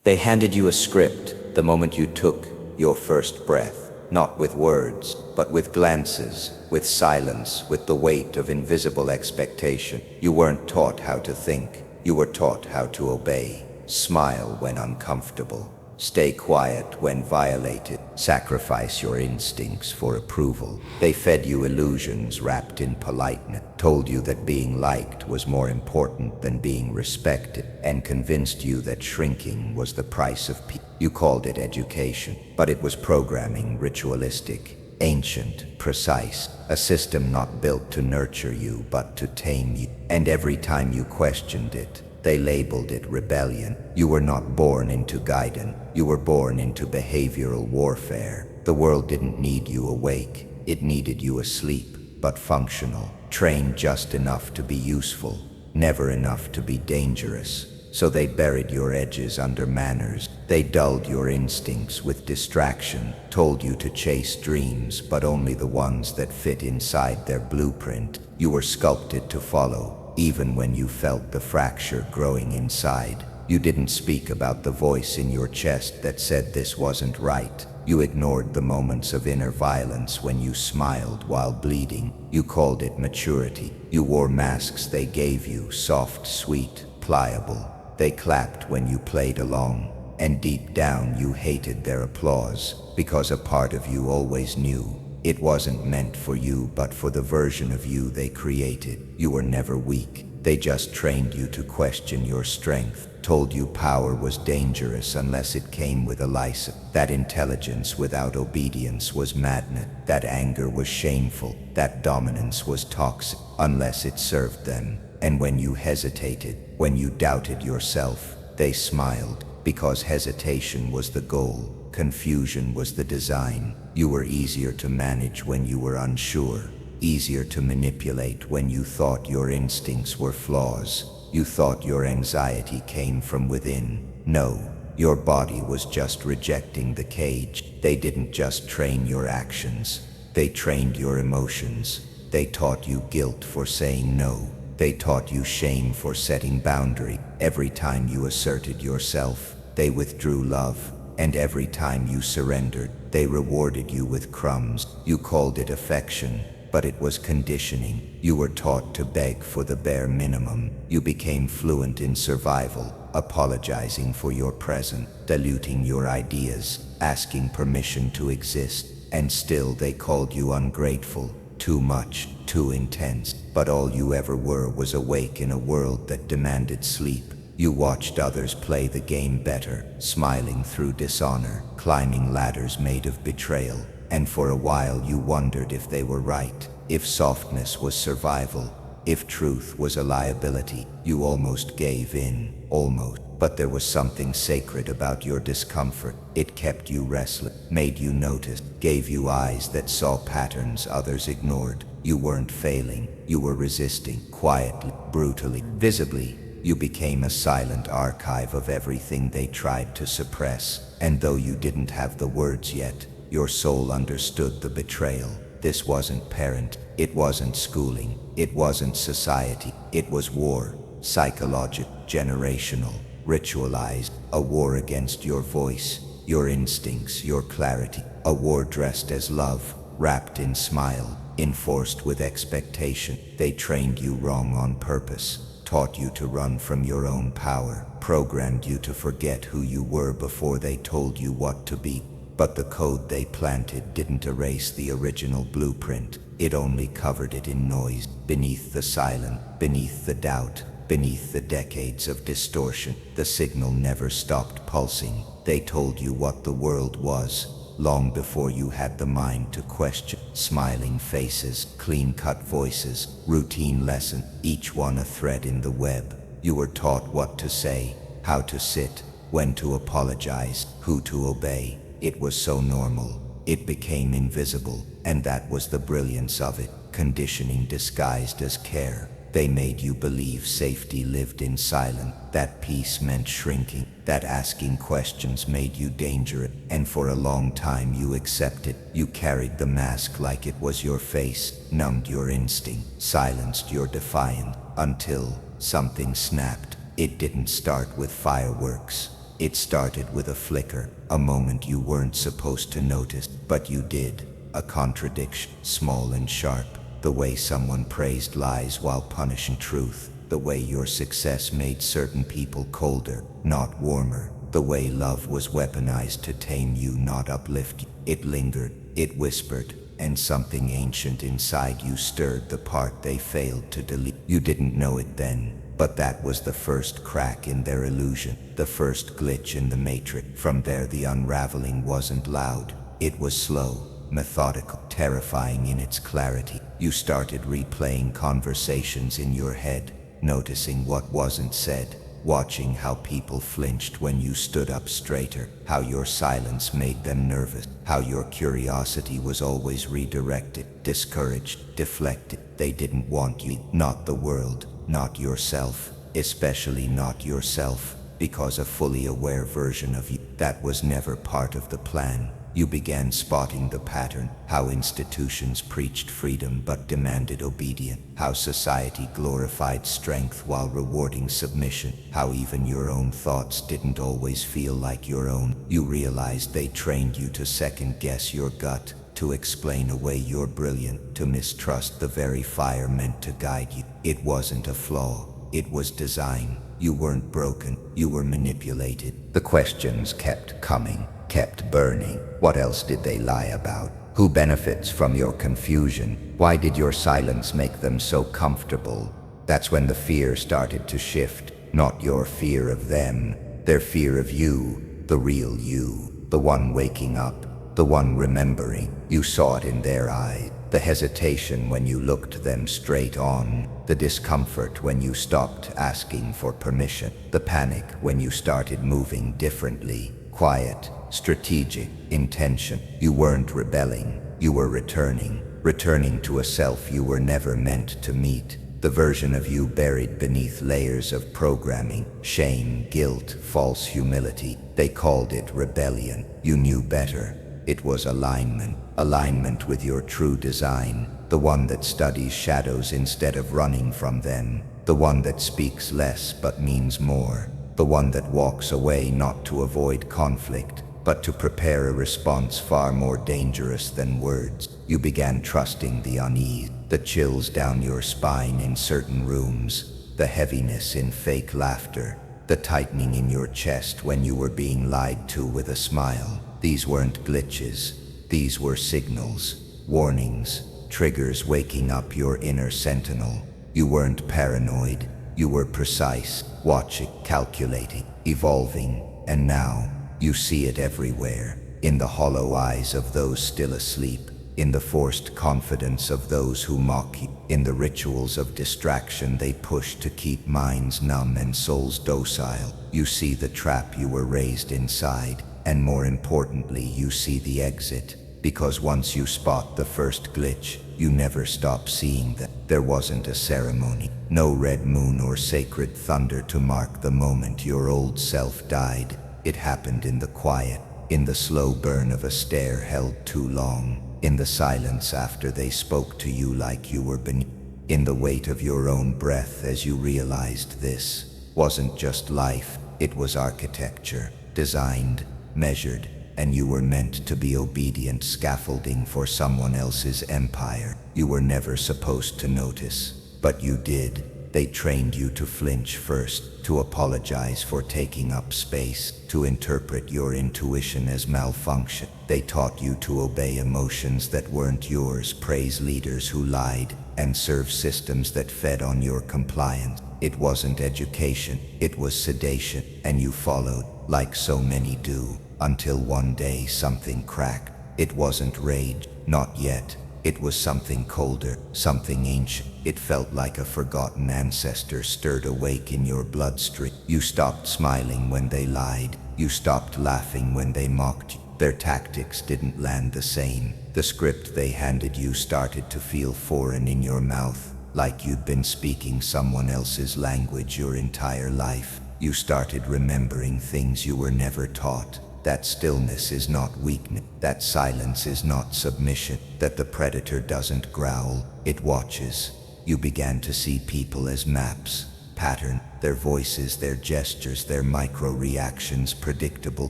They handed you a script the moment you took your first breath, not with words, but with glances, with silence, with the weight of invisible expectation. You weren't taught how to think, you were taught how to obey. Smile when uncomfortable. Stay quiet when violated. Sacrifice your instincts for approval. They fed you illusions wrapped in politeness, told you that being liked was more important than being respected, and convinced you that shrinking was the price of peace. You called it education, but it was programming, ritualistic, ancient, precise, a system not built to nurture you but to tame you. And every time you questioned it, they labeled it rebellion. You were not born into guidance. You were born into behavioral warfare. The world didn't need you awake. It needed you asleep, but functional, trained just enough to be useful, never enough to be dangerous. So they buried your edges under manners. They dulled your instincts with distraction, told you to chase dreams, but only the ones that fit inside their blueprint. You were sculpted to follow, even when you felt the fracture growing inside. You didn't speak about the voice in your chest that said this wasn't right. You ignored the moments of inner violence when you smiled while bleeding. You called it maturity. You wore masks they gave you, soft, sweet, pliable. They clapped when you played along, and deep down you hated their applause, because a part of you always knew it wasn't meant for you but for the version of you they created. You were never weak. They just trained you to question your strength, told you power was dangerous unless it came with a license, that intelligence without obedience was madness, that anger was shameful, that dominance was toxic unless it served them. And when you hesitated, when you doubted yourself, they smiled, because hesitation was the goal, confusion was the design. You were easier to manage when you were unsure, easier to manipulate when you thought your instincts were flaws. You thought your anxiety came from within. No, your body was just rejecting the cage. They didn't just train your actions, they trained your emotions. They taught you guilt for saying no. They taught you shame for setting boundary. Every time you asserted yourself, they withdrew love. And every time you surrendered, they rewarded you with crumbs. You called it affection, but it was conditioning. You were taught to beg for the bare minimum. You became fluent in survival, apologizing for your present, diluting your ideas, asking permission to exist. And still they called you ungrateful. Too much, too intense. But all you ever were was awake in a world that demanded sleep. You watched others play the game better, smiling through dishonor, climbing ladders made of betrayal. And for a while you wondered if they were right, if softness was survival, if truth was a liability. You almost gave in, almost. But there was something sacred about your discomfort. It kept you restless, made you notice, gave you eyes that saw patterns others ignored. You weren't failing, you were resisting, quietly, brutally, visibly. You became a silent archive of everything they tried to suppress. And though you didn't have the words yet, your soul understood the betrayal. This wasn't parent, it wasn't schooling, it wasn't society, it was war. Psychological, generational, ritualized. A war against your voice, your instincts, your clarity. A war dressed as love, wrapped in smile, enforced with expectation. They trained you wrong on purpose, taught you to run from your own power, programmed you to forget who you were before they told you what to be. But the code they planted didn't erase the original blueprint. It only covered it in noise, beneath the silence, beneath the doubt, beneath the decades of distortion. The signal never stopped pulsing. They told you what the world was, long before you had the mind to question. Smiling faces, clean-cut voices, routine lesson, each one a thread in the web. You were taught what to say, how to sit, when to apologize, who to obey. It was so normal, it became invisible, and that was the brilliance of it, conditioning disguised as care. They made you believe safety lived in silence, that peace meant shrinking, that asking questions made you dangerous. And for a long time you accepted. You carried the mask like it was your face, numbed your instinct, silenced your defiance, until something snapped. It didn't start with fireworks. It started with a flicker, a moment you weren't supposed to notice, but you did. A contradiction, small and sharp. The way someone praised lies while punishing truth. The way your success made certain people colder, not warmer. The way love was weaponized to tame you, not uplift you. It lingered, it whispered, and something ancient inside you stirred the part they failed to delete. You didn't know it then, but that was the first crack in their illusion, the first glitch in the matrix. From there the unraveling wasn't loud, it was slow, methodical, terrifying in its clarity. You started replaying conversations in your head, noticing what wasn't said, watching how people flinched when you stood up straighter, how your silence made them nervous, how your curiosity was always redirected, discouraged, deflected. They didn't want you, not the world, not yourself, especially not yourself, because a fully aware version of you that was never part of the plan. You began spotting the pattern, how institutions preached freedom but demanded obedience, how society glorified strength while rewarding submission, how even your own thoughts didn't always feel like your own. You realized they trained you to second-guess your gut, to explain away your brilliance, to mistrust the very fire meant to guide you. It wasn't a flaw, it was design. You weren't broken, you were manipulated. The questions kept coming, kept burning. What else did they lie about? Who benefits from your confusion? Why did your silence make them so comfortable? That's when the fear started to shift. Not your fear of them, their fear of you, the real you, the one waking up, the one remembering. You saw it in their eyes, the hesitation when you looked them straight on, the discomfort when you stopped asking for permission, the panic when you started moving differently, quiet, strategic, intention. You weren't rebelling, you were returning to a self you were never meant to meet, the version of you buried beneath layers of programming, shame, guilt, false humility. They called it rebellion. You knew better. It was alignment with your true design, the one that studies shadows instead of running from them, the one that speaks less but means more, the one that walks away not to avoid conflict, but to prepare a response far more dangerous than words. You began trusting the unease, the chills down your spine in certain rooms, the heaviness in fake laughter, the tightening in your chest when you were being lied to with a smile. These weren't glitches, these were signals, warnings, triggers waking up your inner sentinel. You weren't paranoid, you were precise, watching, calculating, evolving, and now, you see it everywhere, in the hollow eyes of those still asleep, in the forced confidence of those who mock you, in the rituals of distraction they push to keep minds numb and souls docile. You see the trap you were raised inside, and more importantly, you see the exit, because once you spot the first glitch, you never stop seeing them. There wasn't a ceremony, no red moon or sacred thunder to mark the moment your old self died. It happened in the quiet, in the slow burn of a stare held too long, in the silence after they spoke to you like you were beneath, in the weight of your own breath as you realized this wasn't just life, it was architecture, designed, measured, and you were meant to be obedient scaffolding for someone else's empire. You were never supposed to notice, but you did. They trained you to flinch first, to apologize for taking up space, to interpret your intuition as malfunction. They taught you to obey emotions that weren't yours, praise leaders who lied, and serve systems that fed on your compliance. It wasn't education, it was sedation, and you followed, like so many do, until one day something cracked. It wasn't rage, not yet. It was something colder, something ancient. It felt like a forgotten ancestor stirred awake in your bloodstream. You stopped smiling when they lied. You stopped laughing when they mocked you. Their tactics didn't land the same. The script they handed you started to feel foreign in your mouth, like you'd been speaking someone else's language your entire life. You started remembering things you were never taught. That stillness is not weakness, that silence is not submission, that the predator doesn't growl, it watches. You began to see people as maps, pattern, Their voices, their gestures, their micro-reactions, predictable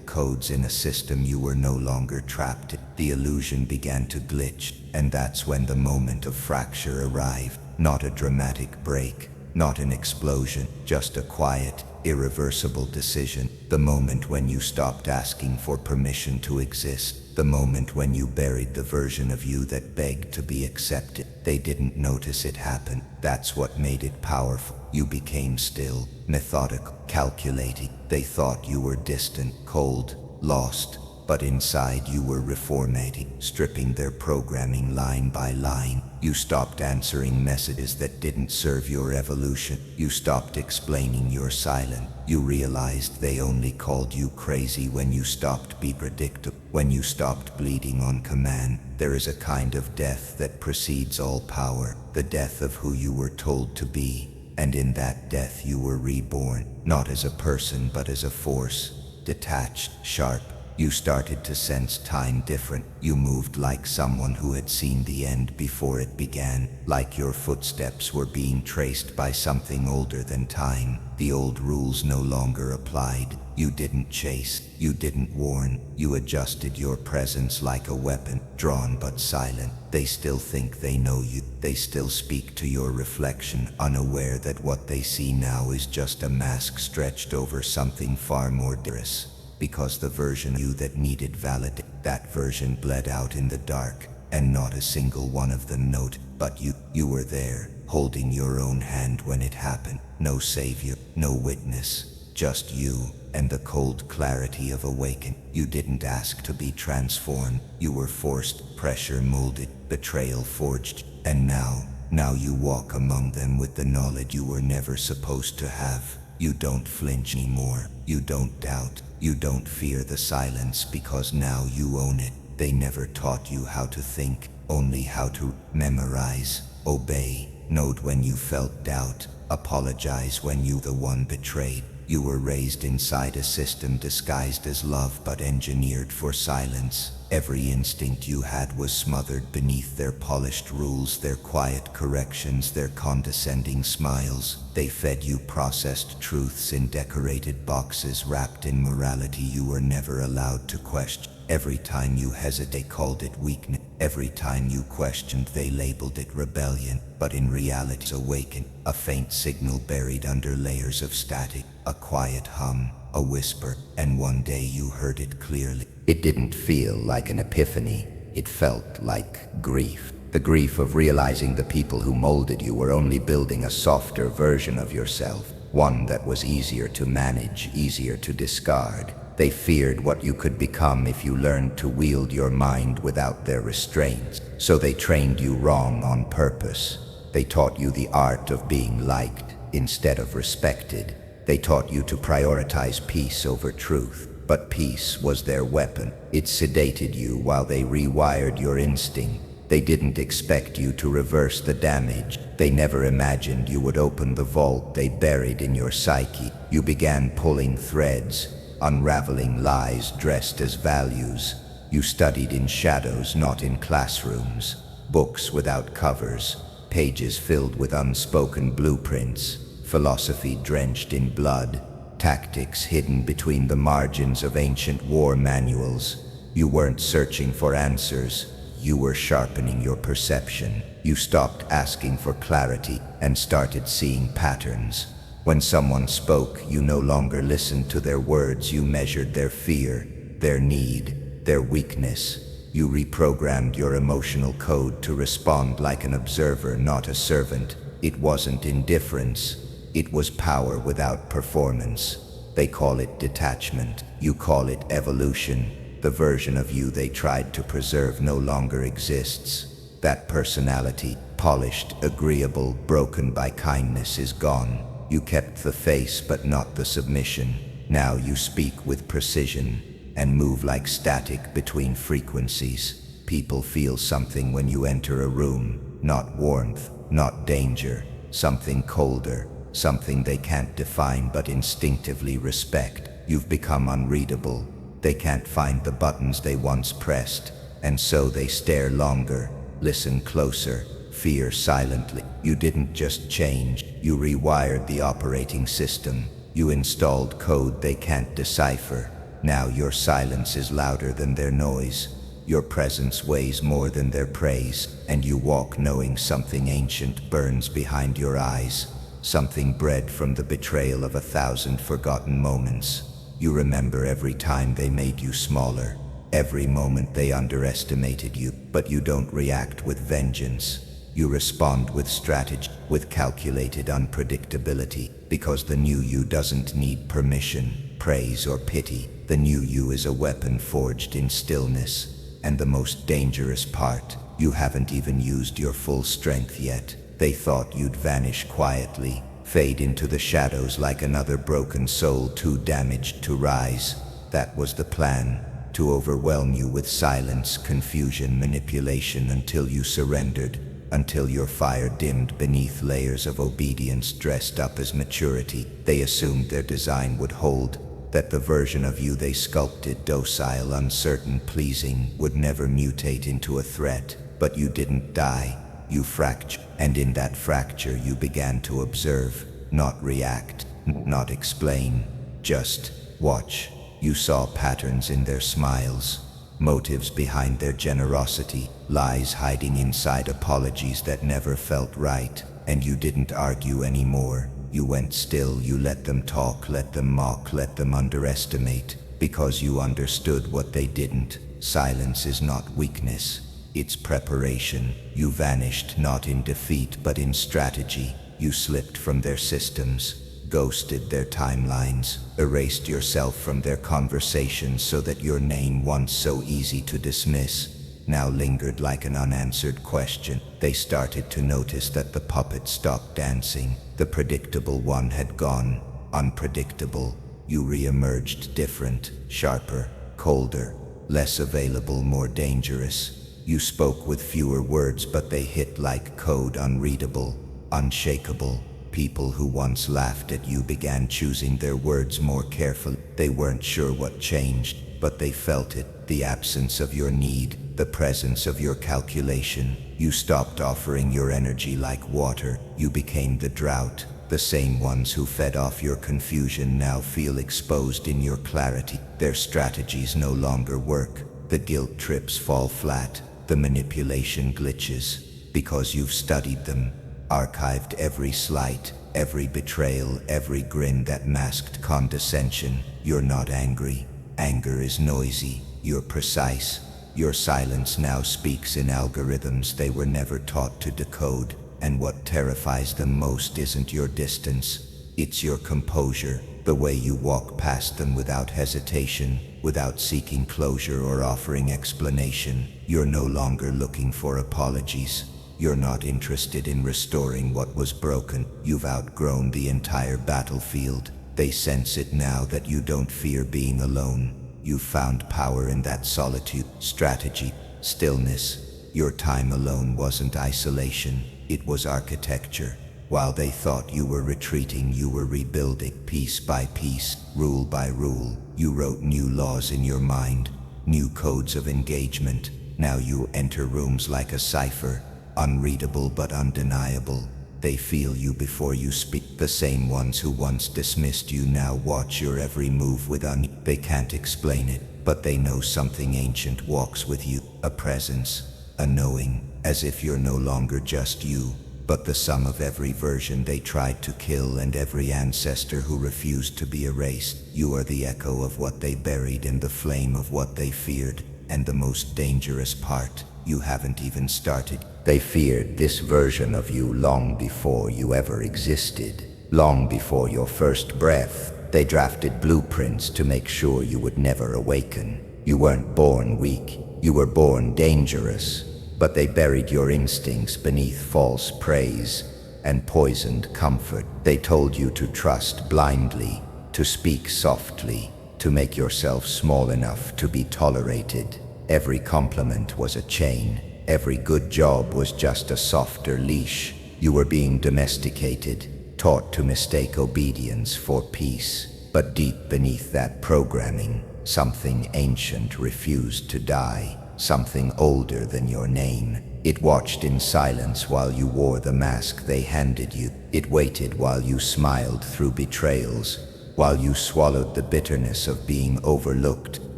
codes in a system you were no longer trapped in. The illusion began to glitch, and that's when the moment of fracture arrived. Not a dramatic break, not an explosion, just a quiet, irreversible decision. The moment when you stopped asking for permission to exist. The moment when you buried the version of you that begged to be accepted. They didn't notice it happen. That's what made it powerful. You became still, methodical, calculating. They thought you were distant, cold, lost. But inside you were reformatting, stripping their programming line by line. You stopped answering messages that didn't serve your evolution. You stopped explaining your silence. You realized they only called you crazy when you stopped being predictable, when you stopped bleeding on command. There is a kind of death that precedes all power, the death of who you were told to be. And in that death you were reborn, not as a person but as a force, detached, sharp. You started to sense time different. You moved like someone who had seen the end before it began, like your footsteps were being traced by something older than time. The old rules no longer applied. You didn't chase, you didn't warn. You adjusted your presence like a weapon, drawn but silent. They still think they know you. They still speak to your reflection, unaware that what they see now is just a mask stretched over something far more dangerous. Because the version of you that needed validation, that version bled out in the dark, and not a single one of them noted. But you were there, holding your own hand when it happened. No savior, no witness, just you, and the cold clarity of awakening. You didn't ask to be transformed. You were forced, pressure molded, betrayal forged, and now you walk among them with the knowledge you were never supposed to have. You don't flinch anymore. You don't doubt. You don't fear the silence because now you own it. They never taught you how to think, only how to memorize, obey, note when you felt doubt, apologize when you the one betrayed. You were raised inside a system disguised as love but engineered for silence. Every instinct you had was smothered beneath their polished rules, their quiet corrections, their condescending smiles. They fed you processed truths in decorated boxes wrapped in morality you were never allowed to question. Every time you hesitated, they called it weakness. Every time you questioned, they labeled it rebellion. But in reality, awaken, a faint signal buried under layers of static, a quiet hum, a whisper, and one day you heard it clearly. It didn't feel like an epiphany. It felt like grief. The grief of realizing the people who molded you were only building a softer version of yourself, one that was easier to manage, easier to discard. They feared what you could become if you learned to wield your mind without their restraints. So they trained you wrong on purpose. They taught you the art of being liked instead of respected. They taught you to prioritize peace over truth. But peace was their weapon. It sedated you while they rewired your instinct. They didn't expect you to reverse the damage. They never imagined you would open the vault they buried in your psyche. You began pulling threads, unraveling lies dressed as values. You studied in shadows, not in classrooms. Books without covers, pages filled with unspoken blueprints, philosophy drenched in blood, tactics hidden between the margins of ancient war manuals. You weren't searching for answers. You were sharpening your perception. You stopped asking for clarity and started seeing patterns. When someone spoke, you no longer listened to their words. You measured their fear, their need, their weakness. You reprogrammed your emotional code to respond like an observer, not a servant. It wasn't indifference. It was power without performance. They call it detachment. You call it evolution. The version of you they tried to preserve no longer exists. That personality, polished, agreeable, broken by kindness, is gone. You kept the face but not the submission. Now you speak with precision and move like static between frequencies. People feel something when you enter a room. Not warmth, not danger. Something colder. Something they can't define but instinctively respect. You've become unreadable. They can't find the buttons they once pressed, and so they stare longer, listen closer, fear silently. You didn't just change, you rewired the operating system. You installed code they can't decipher. Now your silence is louder than their noise. Your presence weighs more than their praise, and you walk knowing something ancient burns behind your eyes, something bred from the betrayal of 1,000 forgotten moments. You remember every time they made you smaller, every moment they underestimated you, but you don't react with vengeance. You respond with strategy, with calculated unpredictability, because the new you doesn't need permission, praise, or pity. The new you is a weapon forged in stillness. And the most dangerous part, you haven't even used your full strength yet. They thought you'd vanish quietly, fade into the shadows like another broken soul too damaged to rise. That was the plan, to overwhelm you with silence, confusion, manipulation until you surrendered, until your fire dimmed beneath layers of obedience dressed up as maturity. They assumed their design would hold, that the version of you they sculpted, docile, uncertain, pleasing, would never mutate into a threat. But you didn't die, you fractured, and in that fracture you began to observe, not react, not explain, just watch. You saw patterns in their smiles, motives behind their generosity, lies hiding inside apologies that never felt right, and you didn't argue anymore. You went still, you let them talk, let them mock, let them underestimate, because you understood what they didn't. Silence is not weakness, it's preparation. You vanished not in defeat but in strategy. You slipped from their systems, ghosted their timelines, erased yourself from their conversations so that your name, once so easy to dismiss, now lingered like an unanswered question. They started to notice that the puppet stopped dancing. The predictable one had gone. Unpredictable. You re-emerged different, sharper, colder, less available, more dangerous. You spoke with fewer words, but they hit like code, unreadable, unshakable. People who once laughed at you began choosing their words more carefully. They weren't sure what changed, but they felt it, the absence of your need, the presence of your calculation. You stopped offering your energy like water. You became the drought. The same ones who fed off your confusion now feel exposed in your clarity. Their strategies no longer work. The guilt trips fall flat. The manipulation glitches. Because you've studied them, archived every slight, every betrayal, every grin that masked condescension. You're not angry. Anger is noisy. You're precise. Your silence now speaks in algorithms they were never taught to decode. And what terrifies them most isn't your distance. It's your composure, the way you walk past them without hesitation, without seeking closure or offering explanation. You're no longer looking for apologies. You're not interested in restoring what was broken. You've outgrown the entire battlefield. They sense it now that you don't fear being alone. You've found power in that solitude, strategy, stillness. Your time alone wasn't isolation, it was architecture. While they thought you were retreating, you were rebuilding, piece by piece, rule by rule. You wrote new laws in your mind, new codes of engagement. Now you enter rooms like a cipher, unreadable but undeniable. They feel you before you speak. The same ones who once dismissed you now watch your every move with They can't explain it, but they know something ancient walks with you. A presence, a knowing, as if you're no longer just you, but the sum of every version they tried to kill and every ancestor who refused to be erased. You are the echo of what they buried in the flame of what they feared. And the most dangerous part, you haven't even started. They feared this version of you long before you ever existed, long before your first breath. They drafted blueprints to make sure you would never awaken. You weren't born weak, you were born dangerous. But they buried your instincts beneath false praise and poisoned comfort. They told you to trust blindly, to speak softly, to make yourself small enough to be tolerated. Every compliment was a chain. Every good job was just a softer leash. You were being domesticated, taught to mistake obedience for peace. But deep beneath that programming, something ancient refused to die, something older than your name. It watched in silence while you wore the mask they handed you. It waited while you smiled through betrayals, while you swallowed the bitterness of being overlooked,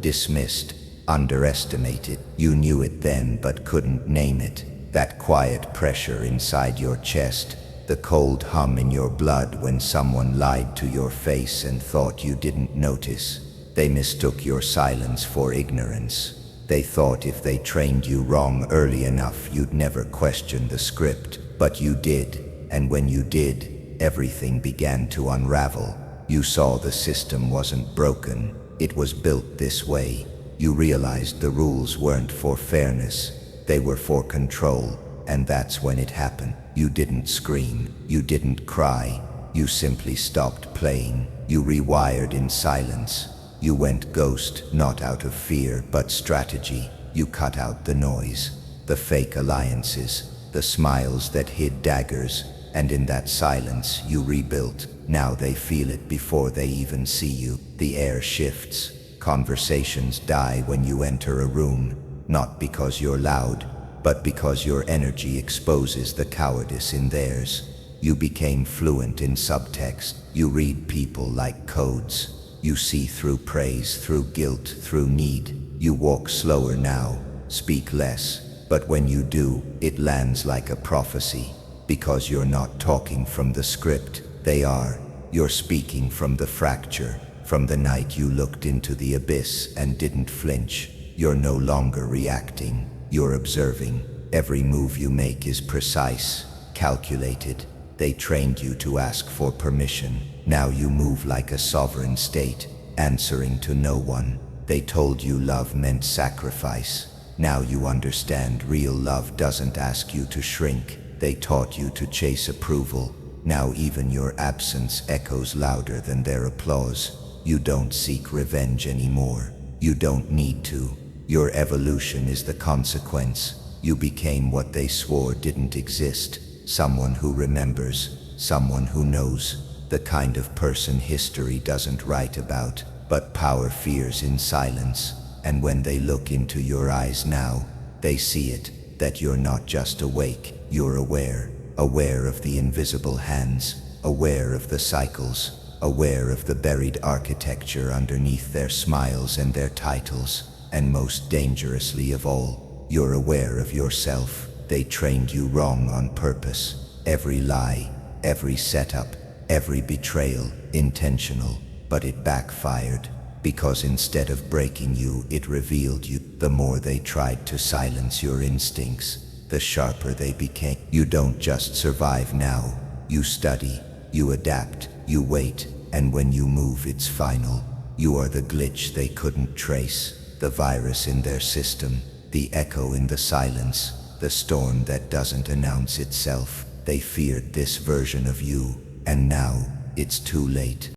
dismissed, underestimated. You knew it then but couldn't name it. That quiet pressure inside your chest, the cold hum in your blood when someone lied to your face and thought you didn't notice. They mistook your silence for ignorance. They thought if they trained you wrong early enough, you'd never question the script. But you did, and when you did, everything began to unravel. You saw the system wasn't broken, it was built this way. You realized the rules weren't for fairness, they were for control, and that's when it happened. You didn't scream, you didn't cry, you simply stopped playing. You rewired in silence. You went ghost, not out of fear, but strategy. You cut out the noise, the fake alliances, the smiles that hid daggers, and in that silence you rebuilt. Now they feel it before they even see you. The air shifts. Conversations die when you enter a room, not because you're loud, but because your energy exposes the cowardice in theirs. You became fluent in subtext. You read people like codes. You see through praise, through guilt, through need. You walk slower now, speak less, but when you do, it lands like a prophecy. Because you're not talking from the script, they are. You're speaking from the fracture, from the night you looked into the abyss and didn't flinch. You're no longer reacting, you're observing. Every move you make is precise, calculated. They trained you to ask for permission. Now you move like a sovereign state, answering to no one. They told you love meant sacrifice. Now you understand real love doesn't ask you to shrink. They taught you to chase approval. Now even your absence echoes louder than their applause. You don't seek revenge anymore. You don't need to. Your evolution is the consequence. You became what they swore didn't exist. Someone who remembers, someone who knows, the kind of person history doesn't write about, but power fears in silence. And when they look into your eyes now, they see it, that you're not just awake, you're aware. Aware of the invisible hands, aware of the cycles, aware of the buried architecture underneath their smiles and their titles. And most dangerously of all, you're aware of yourself. They trained you wrong on purpose. Every lie, every setup, every betrayal, intentional. But it backfired, because instead of breaking you, it revealed you. The more they tried to silence your instincts, the sharper they became. You don't just survive now. You study, you adapt, you wait, and when you move, it's final. You are the glitch they couldn't trace, the virus in their system, the echo in the silence, the storm that doesn't announce itself. They feared this version of you, and now it's too late.